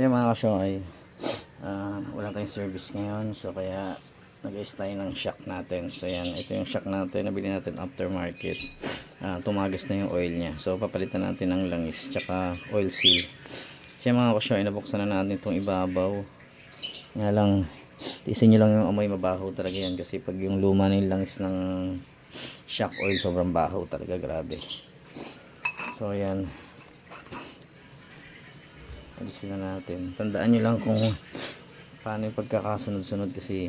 So yung mga kasyoy, wala tayong service ngayon, so kaya nag-ayos tayo ng shock natin. So yan, ito yung shock natin, nabili natin aftermarket. Tumagas na yung oil nya, so papalitan natin ng langis tsaka oil seal. So yung mga kasyoy, nabuksan na natin itong ibabaw. Nga lang, tiisin nyo lang yung amoy, mabaho talaga yan, kasi pag yung luma ng langis ng shock oil, sobrang baho talaga, grabe. So yan, alisin na natin. Tandaan nyo lang kung paano yung pagkakasunod-sunod, kasi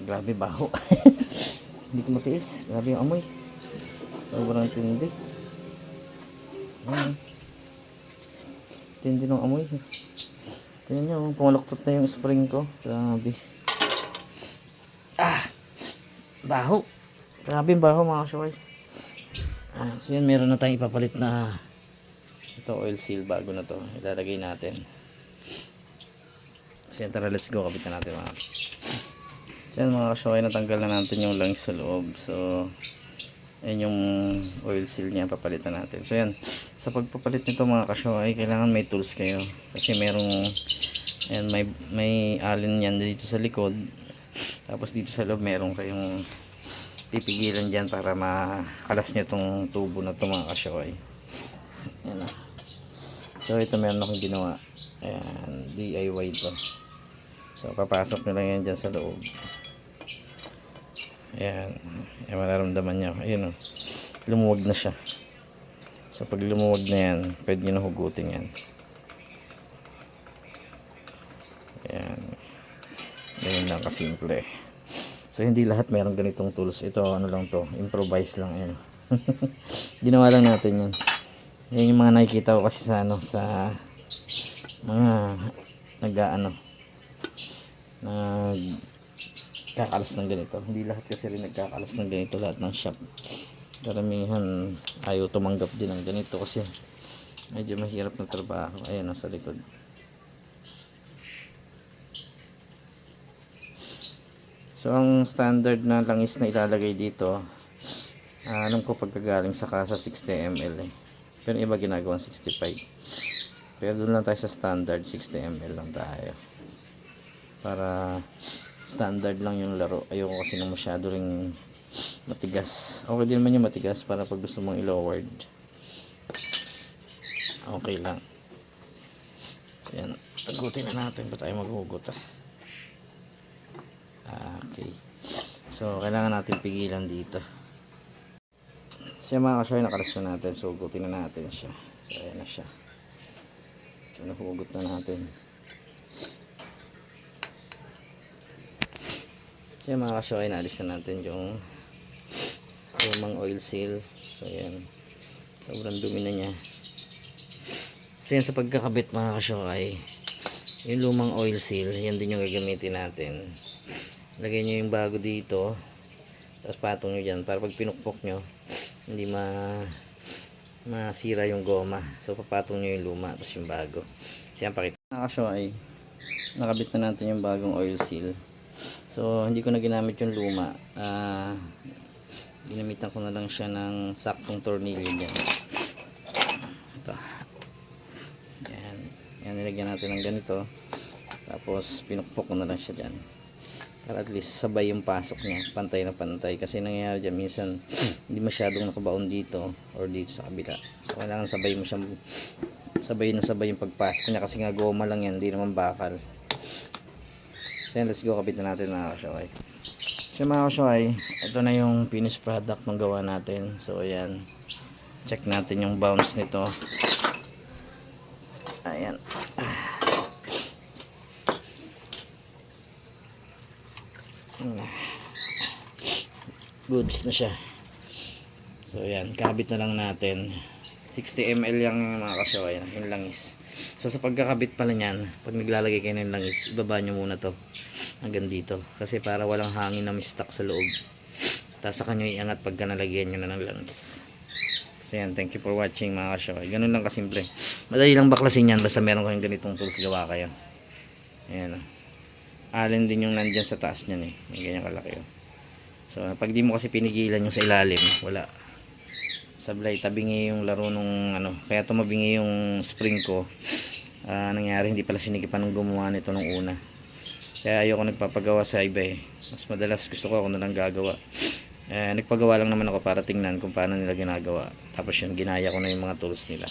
grabe baho. Hindi ko matiis, grabe yung amoy, sobrang tindi. Tindi ng amoy. Tingnan nyo, pumaluktot na yung spring ko, grabe. Baho, grabe yung baho mga kasyoy. So yan, meron na tayong ipapalit na ito oil seal, bago na to, ilalagay natin. So yan, tara, let's go, kapitan natin mga. So yan mga kasyoy, natanggal na natin yung langis sa loob. So yan yung oil seal niya, papalitan natin. So yan, sa pagpapalit nito mga kasyoy, kailangan may tools kayo, kasi merong yan, may allen yan dito sa likod, tapos dito sa loob meron kayong pipigilan dyan para makalas nyo tong tubo na ito mga kasyoy. Yan. So ito meron akong ginawa, ayan, DIY to. So papasok nyo lang yan dyan sa loob. Ayan, ayan, mararamdaman nyo, ayun o, lumuwag na siya. So pag lumuwag na yan, pwede nyo na hugutin yan. Ayan, ganyan lang kasimple. So hindi lahat meron ganitong tools. Ito ano lang to, improvise lang yan. Ginawa lang natin yan. Yan yung mga nakikita ko kasi sa ano, sa mga nagkakalas ng ganito. Hindi lahat kasi rin nagkakalas ng ganito, lahat ng shop. Karamihan ayaw tumanggap din ng ganito kasi medyo mahirap na trabaho. Ayan, nasa likod. So ang standard na langis na ilalagay dito, alam ko pagkagaling sa kasa 60 ml eh. Pero iba ginagawang 65. Pero doon lang tayo sa standard, 60 ml lang tayo. Para standard lang yung laro. Ayoko kasi nang masyado ring matigas. Okay din naman yung matigas para pag gusto mong i-lowered. Okay lang. Ayan, tagutin na natin. Ba tayo maghugot ah? Okay. So, kailangan natin pigilan dito. Siya mga kasyoy, nakalas na natin. So, hugutin na natin siya. So, ayan na siya. So, nahugot na natin. Siya mga kasyoy, naalis na natin yung lumang oil seal. So, ayan. Sobrang dumi na niya. So, yan sa pagkakabit mga kasyoy, yung lumang oil seal, yan din yung gagamitin natin. Lagay nyo yung bago dito, tapos patong nyo dyan para pag pinukpok nyo hindi masira yung goma. So papatong nyo yung luma tapos yung bago. Siya pakita na kasyoy, nakabit na natin yung bagong oil seal. So hindi ko na ginamit yung luma, ginamitan ko na lang siya ng saktong tornilyo dyan. Ito, yan, nilagyan natin ng ganito, tapos pinukpok ko na lang siya dyan para at least sabay yung pasok niya, pantay na pantay. Kasi nangyayari dyan minsan hindi masyadong nakabaon dito or dito sa kabila. So kailangan sabay mo siyang sabay yung pagpasok niya, kasi nga goma lang yan, hindi naman bakal. So let's go, kapitan natin mga kasyoy. So mga kasyoy, ito na yung finished product ng gawa natin. So ayan, check natin yung bounce nito. Ayan, goods na siya. So yan, kabit na lang natin. 60 ml yung mga kasyoy, yung langis. So sa pagkakabit pala nyan, pag naglalagay kayo ng langis, ibaba nyo muna to hanggang dito, kasi para walang hangin na mistak sa loob. Tapos saka nyo iangat pagka nalagyan nyo na ng langis. So yan, thank you for watching mga kasyoy. Ganun lang kasimple, madali lang baklasin yan basta meron kayong ganitong tools, gawa kayo. Ayan, allen din yung nandyan sa taas nyan eh, may ganyan kalaki oh. So pag di mo kasi pinigilan yung sa ilalim, wala, sablay, tabingi yung laro nung ano. Kaya tumabingi yung spring ko, nangyari hindi pala sinigipan ng gumawa nito nung una. Kaya ayoko nagpapagawa sa iba eh. Mas madalas gusto ko ako na lang gagawa. Nagpagawa lang naman ako para tingnan kung paano nila ginagawa. Tapos yun, ginaya ko na yung mga tools nila.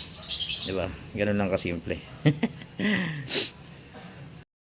Diba? Ganun lang kasimple.